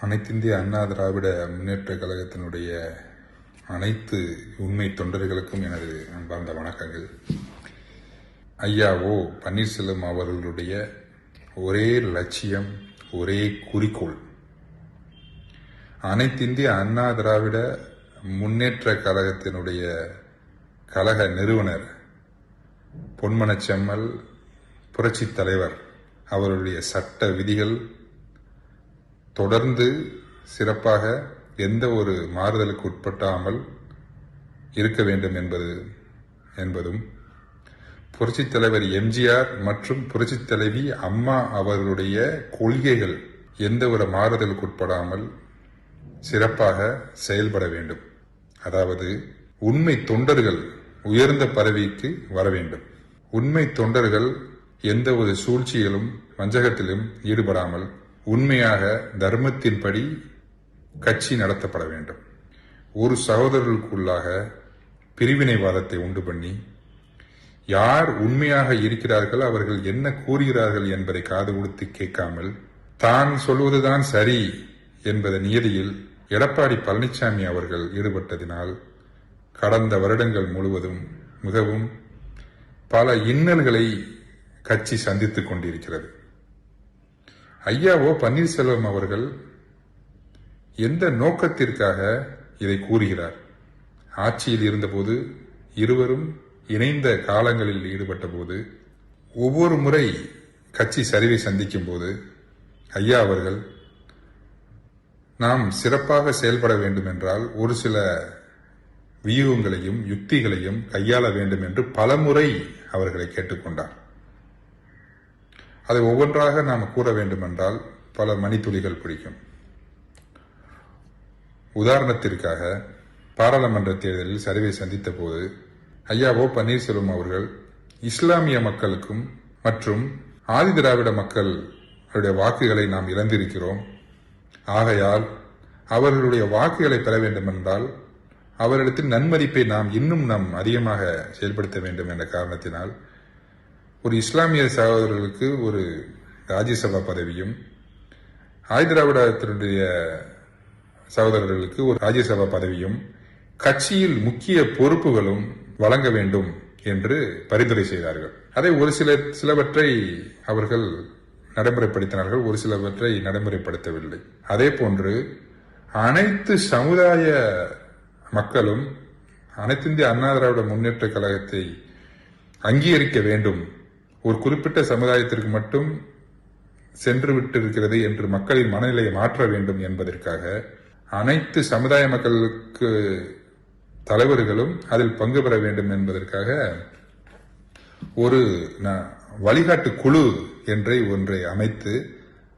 அனைத்திந்திய அண்ணா திராவிட முன்னேற்ற கழகத்தினுடைய அனைத்து உண்மை தொண்டர்களுக்கும் எனது அன்பார்ந்த வணக்கங்கள். ஐயா ஓ பன்னீர்செல்வம் அவர்களுடைய ஒரே லட்சியம், ஒரே குறிக்கோள், அனைத்திந்திய அண்ணா திராவிட முன்னேற்ற கழகத்தினுடைய கழக நிறுவனர் பொன்மனச்செம்மல் புரட்சித் தலைவர் அவருடைய சட்ட விதிகள் தொடர்ந்து சிறப்பாக எந்த ஒரு மாறுதலுக்கு உட்பட்டாமல் இருக்க வேண்டும் என்பதும் புரட்சித் தலைவர் எம்ஜிஆர் மற்றும் புரட்சித் தலைவி அம்மா அவர்களுடைய கொள்கைகள் எந்த ஒரு மாறுதலுக்கு உட்படாமல் சிறப்பாக செயல்பட வேண்டும். அதாவது உண்மை தொண்டர்கள் உயர்ந்த பதவிக்கு வர வேண்டும். உண்மை தொண்டர்கள் எந்த ஒரு சூழ்ச்சியிலும் வஞ்சகத்திலும் ஈடுபடாமல் உண்மையாக தர்மத்தின்படி கட்சி நடத்தப்பட வேண்டும். ஒரு சகோதரர்களுக்குள்ளாக பிரிவினைவாதத்தை உண்டு பண்ணி யார் உண்மையாக இருக்கிறார்கள், அவர்கள் என்ன கூறுகிறார்கள் என்பதை காது கொடுத்து கேட்காமல் தான் சொல்வதுதான் சரி என்பத நியதியில் எடப்பாடி பழனிசாமி அவர்கள் ஈடுபட்டதினால் கடந்த வருடங்கள் முழுவதும் மிகவும் பல இன்னல்களை கட்சி சந்தித்துக் கொண்டிருக்கிறது. ஐயா ஓ பன்னீர்செல்வம் அவர்கள் எந்த நோக்கத்திற்காக இதை கூறுகிறார்? ஆட்சியில் இருந்தபோது இருவரும் இணைந்த காலங்களில் ஈடுபட்ட போது ஒவ்வொரு முறை கட்சி சரிவை சந்திக்கும் போது ஐயா அவர்கள் நாம் சிறப்பாக செயல்பட வேண்டும் என்றால் ஒரு சில வியூகங்களையும் யுக்திகளையும் கையாள வேண்டும் என்று பலமுறை அவர்களை கேட்டுக்கொண்டார். அதை ஒவ்வொன்றாக நாம் கூற வேண்டும் என்றால் பல மணித்துளிகள் பிடிக்கும். உதாரணத்திற்காக பாராளுமன்ற தேர்தலில் சரிவை சந்தித்த போது ஐயா ஓ பன்னீர்செல்வம் அவர்கள் இஸ்லாமிய மக்களுக்கும் மற்றும் ஆதி திராவிட மக்களுடைய வாக்குகளை நாம் இழந்திருக்கிறோம், ஆகையால் அவர்களுடைய வாக்குகளை பெற வேண்டும் என்றால் அவர்களிடத்தில் நன்மதிப்பை நாம் இன்னும் அதிகமாக செயல்படுத்த வேண்டும் என்ற காரணத்தினால் ஒரு இஸ்லாமிய சகோதரர்களுக்கு ஒரு ராஜ்யசபா பதவியும் ஆதி திராவிடத்தினுடைய சகோதரர்களுக்கு ஒரு ராஜ்யசபா பதவியும் கட்சியில் முக்கிய பொறுப்புகளும் வழங்க வேண்டும் என்று பரிந்துரை செய்தார்கள். அதை ஒரு சிலவற்றை அவர்கள் நடைமுறைப்படுத்தினார்கள், ஒரு சிலவற்றை நடைமுறைப்படுத்தவில்லை. அதே போன்று அனைத்து சமுதாய மக்களும் அனைத்திந்திய அண்ணா திராவிட முன்னேற்ற கழகத்தை அங்கீகரிக்க வேண்டும், ஒரு குறிப்பிட்ட சமுதாயத்திற்கு மட்டும் சென்று விட்டு இருக்கிறது என்று மக்களின் மனநிலையை மாற்ற வேண்டும் என்பதற்காக அனைத்து சமுதாய மக்களுக்கு தலைவர்களும் அதில் பங்கு பெற வேண்டும் என்பதற்காக ஒரு வழிகாட்டு குழு ஒன்றை அமைத்து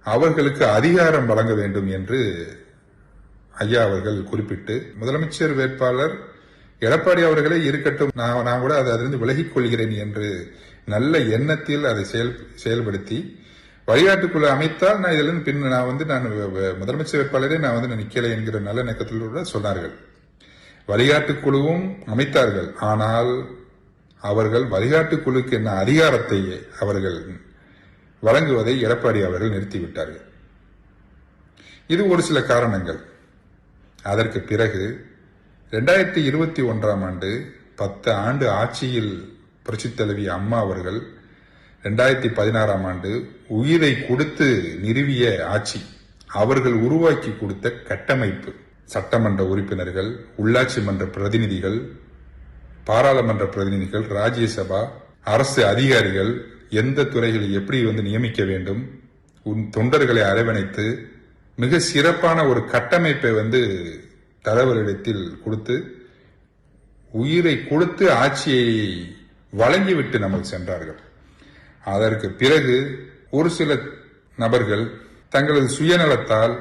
அவர்களுக்கு அதிகாரம் வழங்க வேண்டும் என்று ஐயா அவர்கள் குறிப்பிட்டு முதலமைச்சர் வேட்பாளர் எடப்பாடி அவர்களே இருக்கட்டும், நான் கூட அதிலிருந்து விலகிக் கொள்கிறேன் என்று நல்ல எண்ணத்தில் அதை செயல்படுத்தி வழிகாட்டுக்குழு அமைத்தால் நான் இதிலிருந்து நான் முதலமைச்சர் வேட்பாளரே நான் நிக்கலை என்கிற நல்ல நோக்கத்தில் கூட சொன்னார்கள். வழிகாட்டுக்குழுவும் அமைத்தார்கள். ஆனால் அவர்கள் வழிகாட்டுக்குழுக்கு என்ன அதிகாரத்தை அவர்கள் வழங்குவதை எடப்பாடி அவர்கள் நிறுத்திவிட்டார்கள். இது ஒரு சில காரணங்கள். அதற்கு பிறகு 2021 ஆண்டு 10 ஆண்டு ஆட்சியில் புரட்சித் தலைவி அம்மா அவர்கள் 2016 ஆண்டு உயிரை கொடுத்து நிறுவிய ஆட்சி, அவர்கள் உருவாக்கி கொடுத்த கட்டமைப்பு, சட்டமன்ற உறுப்பினர்கள், உள்ளாட்சி மன்ற பிரதிநிதிகள், பாராளுமன்ற பிரதிநிதிகள், ராஜ்யசபா, அரசு அதிகாரிகள் எந்த துறைகளில் எப்படி நியமிக்க வேண்டும், தொண்டர்களை அரவணைத்து மிக சிறப்பான ஒரு கட்டமைப்பை தலைவரிடத்தில் கொடுத்து உயிரை கொடுத்து ஆட்சியை வழங்கிவிட்டு நமக்கு சென்றார்கள். அதற்கு பிறகு ஒரு சில நபர்கள் தங்களது சுயநலத்தால்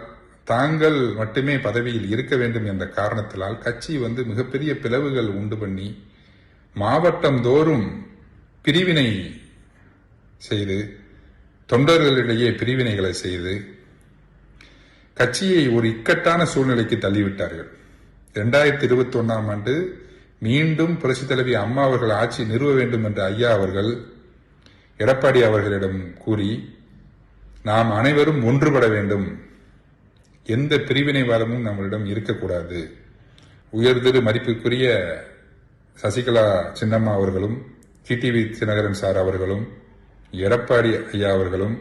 தாங்கள் மட்டுமே பதவியில் இருக்க வேண்டும் என்ற காரணத்தினால் கட்சி மிகப்பெரிய பிளவுகள் உண்டு பண்ணி மாவட்டம் தோறும் பிரிவினை செய்து தொண்டர்களிடையே பிரிவினைகளை செய்து கட்சியை ஒரு இக்கட்டான சூழ்நிலைக்கு தள்ளிவிட்டார்கள். 2021 ஆண்டு மீண்டும் புரட்சித் தலைவி அம்மா அவர்கள் ஆட்சி நிறுவ வேண்டும் என்ற ஐயா அவர்கள் எடப்பாடி அவர்களிடம் கூறி நாம் அனைவரும் ஒன்றுபட வேண்டும், எந்த பிரிவினைவாதமும் நம்மளிடம் இருக்கக்கூடாது. உயர்திரு மதிப்புக்குரிய சசிகலா சின்னம்மா அவர்களும், டிடிவி தினகரன் சார் அவர்களும், எடப்பாடி ஐயா அவர்களும்,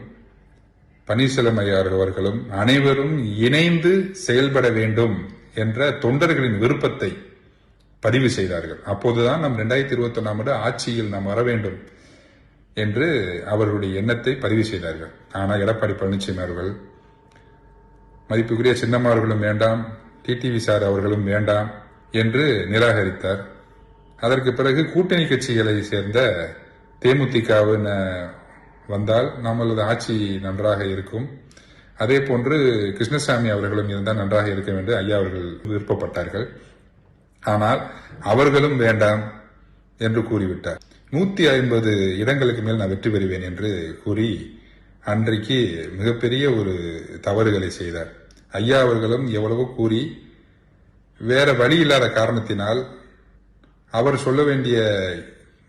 பன்னீர்செல்வம் ஐயா அவர்களும் அனைவரும் இணைந்து செயல்பட வேண்டும் என்ற தொண்டர்களின் விருப்பத்தை பதிவு செய்தார்கள். அப்போதுதான் நம் 2021 ஆட்சியில் நாம் வர வேண்டும் என்று அவர்களுடைய எண்ணத்தை பதிவு செய்தார்கள். ஆனால் எடப்பாடி பழனிசாமி அவர்கள், மதிப்புக்குரிய சின்னம்மா அவர்களும் வேண்டாம், டிடிவி சார் அவர்களும் வேண்டாம் என்று நிராகரித்தார். அதற்கு பிறகு கூட்டணி கட்சிகளை சேர்ந்த தேமுதிக வந்தால் நம்மளது ஆட்சி நன்றாக இருக்கும், அதே போன்று கிருஷ்ணசாமி அவர்களும் இருந்தால் நன்றாக இருக்க வேண்டும் ஐயா அவர்கள் விருப்பப்பட்டார்கள். ஆனால் அவர்களும் வேண்டாம் என்று கூறிவிட்டார். 150 இடங்களுக்கு மேல் நான் வெற்றி பெறுவேன் என்று கூறி அன்றைக்கு மிகப்பெரிய ஒரு தவறுகளை செய்தார். ஐயா அவர்களும் எவ்வளவோ கூறி வேற வழி இல்லாத காரணத்தினால் அவர் சொல்ல வேண்டிய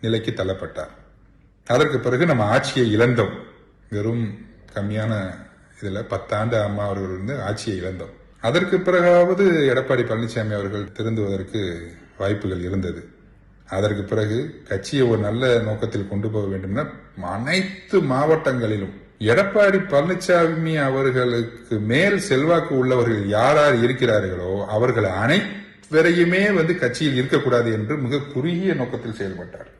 நிலைக்கு தள்ளப்பட்டார். அதற்கு பிறகு நம்ம ஆட்சியை இழந்தோம். வெறும் கம்மியான இதுல 10 ஆண்டு அம்மா அவர்கள் இருந்து ஆட்சியை இழந்தோம். அதற்கு பிறகாவது எடப்பாடி பழனிசாமி அவர்கள் திருந்துவதற்கு வாய்ப்புகள் இருந்தது. அதற்கு பிறகு கட்சியை ஒரு நல்ல நோக்கத்தில் கொண்டு போக வேண்டும்னா அனைத்து மாவட்டங்களிலும் எடப்பாடி பழனிசாமி அவர்களுக்கு மேல் செல்வாக்கு உள்ளவர்கள் யார் யார் இருக்கிறார்களோ அவர்கள் அனைவரையுமே கட்சியில் இருக்கக்கூடாது என்று மிக குறுகிய நோக்கத்தில் செயல்பட்டார்.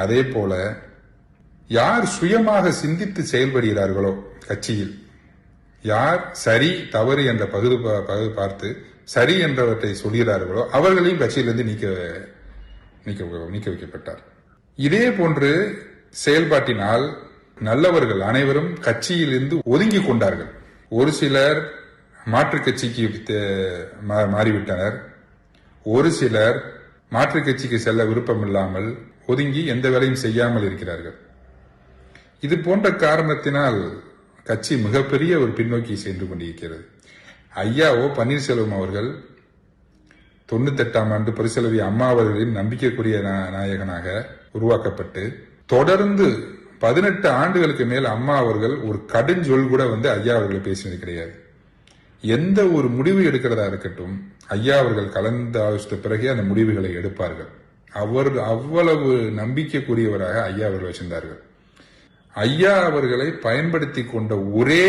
அதே போல யார் சுயமாக சிந்தித்து செயல்படுகிறார்களோ கட்சியில், யார் சரி தவறு என்ற பகுதி பார்த்து சரி என்றவற்றை சொல்கிறார்களோ அவர்களையும் கட்சியிலிருந்து நீக்க வைக்கப்பட்டார். இதே போன்று செயல்பாட்டினால் நல்லவர்கள் அனைவரும் கட்சியிலிருந்து ஒதுங்கி கொண்டார்கள். ஒரு சிலர் மாற்றுக் கட்சிக்கு மாறிவிட்டனர். ஒரு சிலர் மாற்றுக் கட்சிக்கு செல்ல விருப்பம் இல்லாமல் ஒதுங்கி எந்த வேலையும் செய்யாமல் இருக்கிறார்கள். இது போன்ற காரணத்தினால் கட்சி மிகப்பெரிய ஒரு பின்னோக்கி சென்று கொண்டிருக்கிறது. ஐயாவோ பன்னீர்செல்வம் அவர்கள் 98ஆம் ஆண்டு பரிசலவி அம்மா அவர்களின் நம்பிக்கைக்குரிய நாயகனாக உருவாக்கப்பட்டு தொடர்ந்து 18 ஆண்டுகளுக்கு மேல் அம்மா அவர்கள் ஒரு கடுஞ்சொல் கூட ஐயா அவர்களை பேசினது கிடையாது. எந்த ஒரு முடிவு எடுக்கிறதா இருக்கட்டும் ஐயா அவர்கள் கலந்து ஆலோசித்த பிறகே அந்த முடிவுகளை எடுப்பார்கள். அவ்வளவு நம்பிக்கைக்குரியவராக ஐயா அவர்கள் வச்சிருந்தார்கள். ஐயா அவர்களை பயன்படுத்தி கொண்ட ஒரே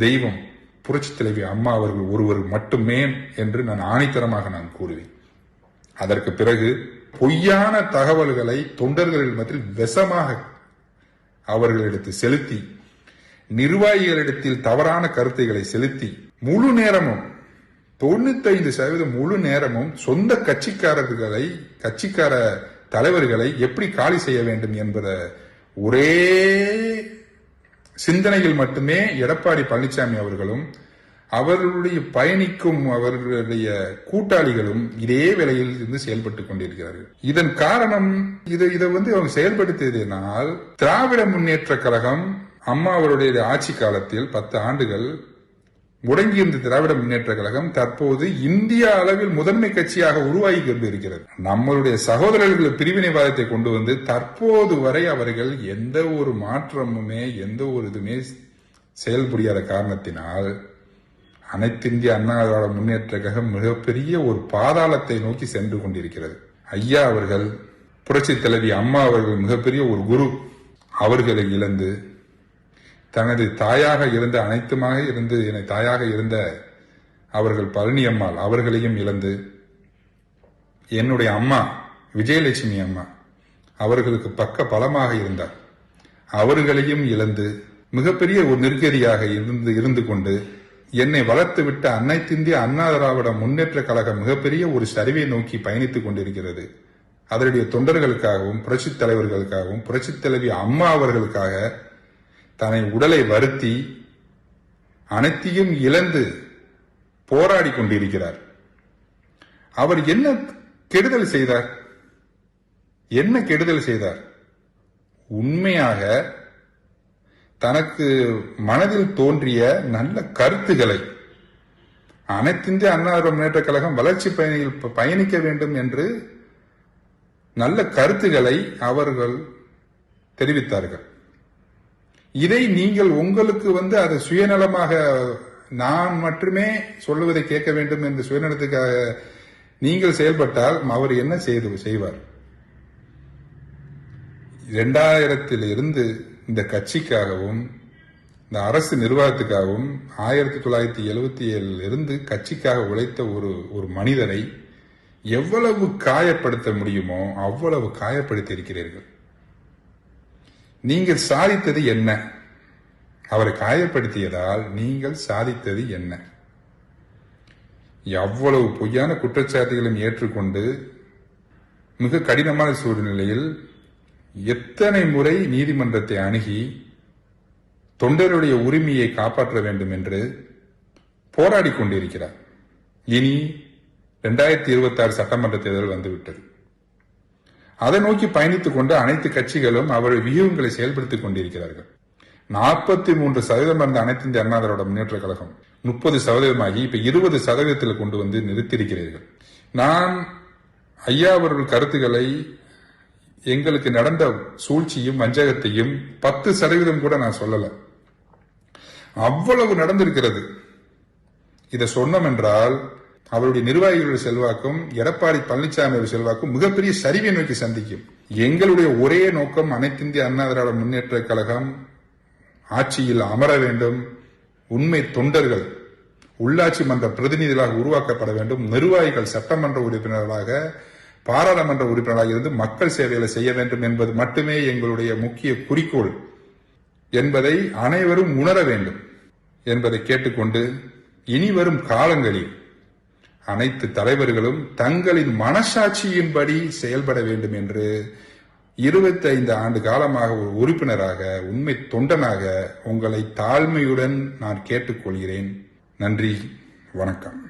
தெய்வம் புரட்சி தலைவி அம்மா அவர்கள் ஒருவர் மட்டுமே என்று நான் ஆணித்தரமாக கூறுவேன். அதற்கு பிறகு பொய்யான தகவல்களை தொண்டர்களின் மத்தியில் விஷமாக அவர்களிடத்தில் செலுத்தி, நிர்வாகிகளிடத்தில் தவறான கருத்துக்களை செலுத்தி, முழு நேரமும் 95% முழு நேரமும் சொந்த கட்சிக்கார தலைவர்களை எப்படி காலி செய்ய வேண்டும் என்பத ஒரே சிந்தனையில் மட்டுமே எடப்பாடி பழனிசாமி அவர்களும் அவர்களுடைய பயணிக்கும் அவர்களுடைய கூட்டாளிகளும் இதே வேளையில் இருந்து செயல்பட்டுக் கொண்டிருக்கிறார்கள். இதன் காரணம் இதை அவங்க செயல்படுத்தியதனால் திராவிட முன்னேற்ற கழகம் அம்மா அவருடைய ஆட்சி காலத்தில் 10 ஆண்டுகள் முடங்கியிருந்த திராவிட முன்னேற்ற கழகம் தற்போது இந்திய அளவில் முதன்மை கட்சியாக உருவாகி கொண்டிருக்கிறது. நம்மளுடைய சகோதரர்கள் பிரிவினைவாதத்தை கொண்டு வந்து தற்போது வரை அவர்கள் எந்த ஒரு மாற்றமுமே எந்த ஒரு இதுமே செயல்புரியாத காரணத்தினால் அனைத்திந்திய அண்ணா திராவிட முன்னேற்ற கழகம் மிகப்பெரிய ஒரு பாதாளத்தை நோக்கி சென்று கொண்டிருக்கிறது. ஐயா அவர்கள் புரட்சி தலைவி அம்மா அவர்கள் மிகப்பெரிய ஒரு குரு, அவர்களை இழந்து தனது தாயாக இருந்த அனைத்துமாக இருந்து என்னை தாயாக இருந்த அவர்கள் பழனி அம்மாள் அவர்களையும் இழந்து, என்னுடைய அம்மா விஜயலட்சுமி அம்மா அவர்களுக்கு பக்க பலமாக இருந்தார், அவர்களையும் இழந்து மிகப்பெரிய ஒரு நெருக்கடியாக இருந்து கொண்டு என்னை வளர்த்து விட்ட அனைத்திந்திய அண்ணா திராவிட முன்னேற்ற கழகம் மிகப்பெரிய ஒரு சரிவை நோக்கி பயணித்துக் கொண்டிருக்கிறது. அதனுடைய தொண்டர்களுக்காகவும் புரட்சித் தலைவர்களுக்காகவும் புரட்சித் தலைவி அம்மா அவர்களுக்காக தன்னை உடலை வருத்தி அனைத்தையும் இழந்து போராடி கொண்டிருக்கிறார். அவர் என்ன கெடுதல் செய்தார்? என்ன கெடுதல் செய்தார்? உண்மையாக தனக்கு மனதில் தோன்றிய நல்ல கருத்துக்களை அனைத்திந்திய அண்ணா திராவிட முன்னேற்ற கழகம் வளர்ச்சி பயணிகள் பயணிக்க வேண்டும் என்று நல்ல கருத்துக்களை அவர்கள் தெரிவித்தார்கள். இதை நீங்கள் உங்களுக்கு அதை சுயநலமாக நான் மட்டுமே சொல்லுவதை கேட்க வேண்டும் என்று சுயநலத்துக்காக நீங்கள் செயல்பட்டால் அவர் என்ன செய்வார்? 2000 இந்த கட்சிக்காகவும் இந்த அரசு நிர்வாகத்துக்காகவும் 1977 கட்சிக்காக உழைத்த ஒரு மனிதரை எவ்வளவு காயப்படுத்த முடியுமோ அவ்வளவு காயப்படுத்தி இருக்கிறீர்கள். நீங்கள் சாதித்தது என்ன? அவரை காயப்படுத்தியதால் நீங்கள் சாதித்தது என்ன? எவ்வளவு பொய்யான குற்றச்சாட்டுகளையும் ஏற்றுக்கொண்டு மிக கடினமான சூழ்நிலையில் எத்தனை முறை நீதிமன்றத்தை அணுகி தொண்டருடைய உரிமையை காப்பாற்ற வேண்டும் என்று போராடி கொண்டிருக்கிறார். இனி 2026 சட்டமன்ற தேர்தல் வந்துவிட்டது. அதை நோக்கி பயணித்துக் கொண்டு அனைத்து கட்சிகளும் அவருடைய வியூகங்களை செயல்படுத்திக் கொண்டிருக்கிறார்கள். 43% இருந்த அனைத்து இந்திய அண்ணா திராவிட முன்னேற்ற கழகம் 30% இப்ப 20% கொண்டு வந்து நிறுத்தியிருக்கிறீர்கள். நான் ஐயா அவர்கள் கருத்துக்களை எங்களுக்கு நடந்த சூழ்ச்சியும் வஞ்சகத்தையும் 10% கூட நான் சொல்லல. அவ்வளவு நடந்திருக்கிறது. இதை சொன்னோம் என்றால் அவருடைய நிர்வாகிகளுடைய செல்வாக்கும் எடப்பாடி பழனிசாமி செல்வாக்கும் மிகப்பெரிய சரிவை நோக்கி சந்திக்கும். எங்களுடைய ஒரே நோக்கம் அனைத்து இந்திய அண்ணா திராவிட முன்னேற்ற கழகம் ஆட்சியில் அமர வேண்டும். உண்மை தொண்டர்கள் உள்ளாட்சி மன்ற பிரதிநிதிகளாக உருவாக்கப்பட வேண்டும். நிர்வாகிகள் சட்டமன்ற உறுப்பினர்களாக பாராளுமன்ற உறுப்பினராக இருந்து மக்கள் சேவைகளை செய்ய வேண்டும் என்பது மட்டுமே எங்களுடைய முக்கிய குறிக்கோள் என்பதை அனைவரும் உணர வேண்டும் என்பதை கேட்டுக்கொண்டு இனி வரும் காலங்களில் அனைத்து தலைவர்களும் தங்களின் மனசாட்சியின்படி செயல்பட வேண்டும் என்று 25 ஆண்டு காலமாக ஒரு உறுப்பினராக உண்மை தொண்டனாக உங்களை தாழ்மையுடன் நான் கேட்டுக்கொள்கிறேன். நன்றி, வணக்கம்.